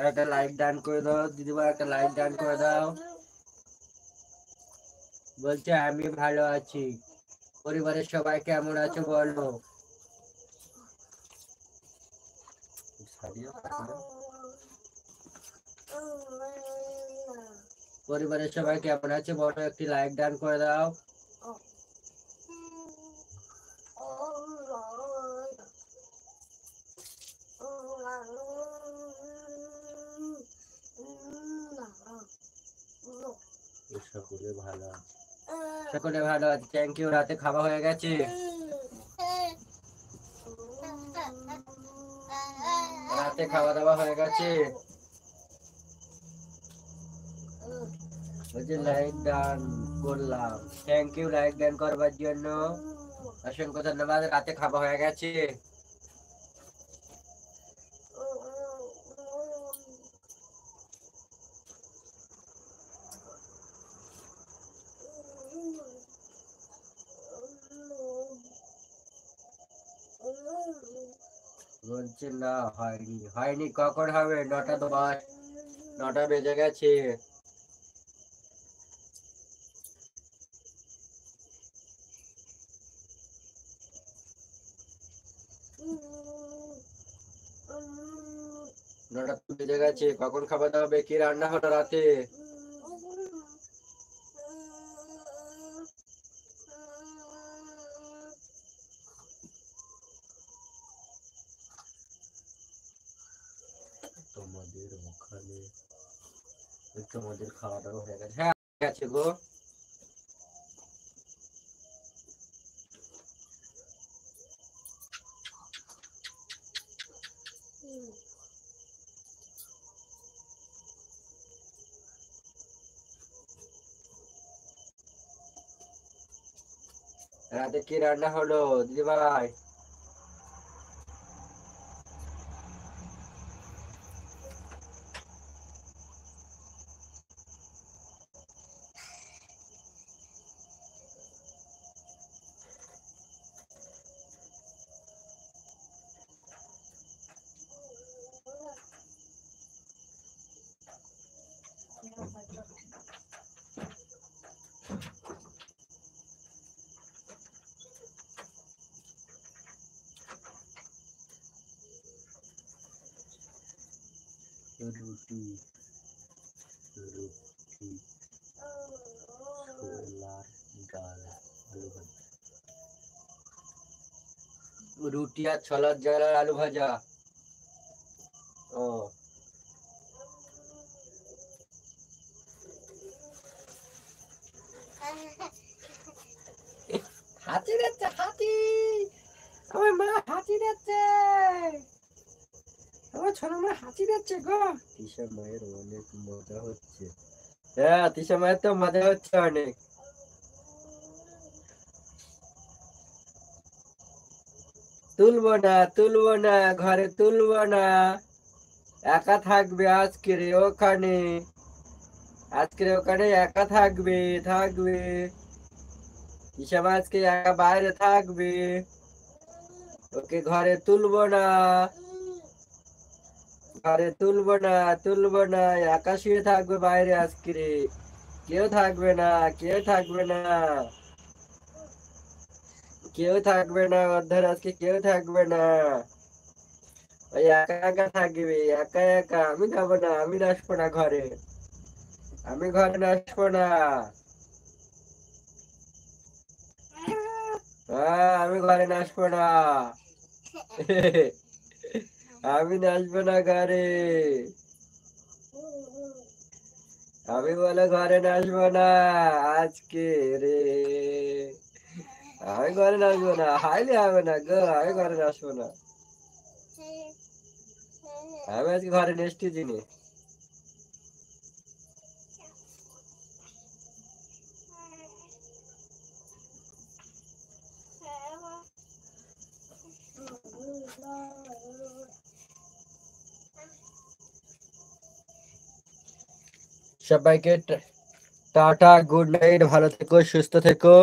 একটা like done করে দাও দিদিভাই, একটা লাইক ডান করে দাও। বলছে আমি ভালো আছি, পরিবারের সবাই কেমন আছে বলো। পরিবারের সবাই কেমন আছে বলো, একটি লাইক ডান করে দাও। সকলে ভালো আছে, সকলে ভালো আছে, থ্যাংক ইউ। রাতে খাওয়া হয়ে গেছে? রাতে খাওয়া দাওয়া হয়ে গেছে? বলছে লাইক ডান করলাম, থ্যাংক ইউ লাইক ডান করবার জন্য, অসংখ্য ধন্যবাদ। রাতে খাওয়া হয়ে গেছে? বলছে না হয়নি, হয়নি কখন হবে? 9:10, 9টা বেজে গেছে। নটা বেজে গেছে, কখন খাবার দাওয়া হবে? কি রান্না হলো রাতে? তোমাদের ওখানে তোমাদের খাওয়া দাওয়া হয়ে গেছে? হ্যাঁ গেছে গো। রাতে কি রান্না হলো দিদিভাই? রুটি, রুটি, ছোলার ডাল, আলু ভাজা। রুটি আর ছোলার ডাল আর আলু ভাজা। ও হাতি দিচ্ছে, হাতি, আমার মা হাতি দিচ্ছে, আমার ছোট মা হাতি দিচ্ছে গো। তিশা মায়ের অনেক মজা হচ্ছে। হ্যাঁ তিশা মায়ের তো মজা হচ্ছে অনেক। তুলবো না, তুলবো না, ঘরে তুলবো না, একা থাকবে আজকে রে ওখানে, আজকে ওখানে একা থাকবে, থাকবে হিসাব, আজকে একা বাইরে থাকবে, ওকে ঘরে তুলবো না, ঘরে তুলবো না, তুলবো না, একা শুয়ে থাকবে বাইরে আজকে রে, কেউ থাকবে না, কেউ থাকবে না, কেউ থাকবে না, অর্ধের আজকে কেউ থাকবে না, ওই একা একা থাকবে, একা একা। আমি যাবো না, আমি আসবো না ঘরে, আমি ঘরে আসবো না। হ্যাঁ আমি ঘরে আসবো না। আমি আসবো না ঘরে, আমি বলে ঘরে আসবো না আজকে রে, আমি ঘরে আসবো না, হাইলে হবে না গো, আমি ঘরে আসবো না, আমি আজকে ঘরে নেস্টি জিনিস। সবাইকে টাটা, গুড নাইট, ভালো থেকো, সুস্থ থেকো।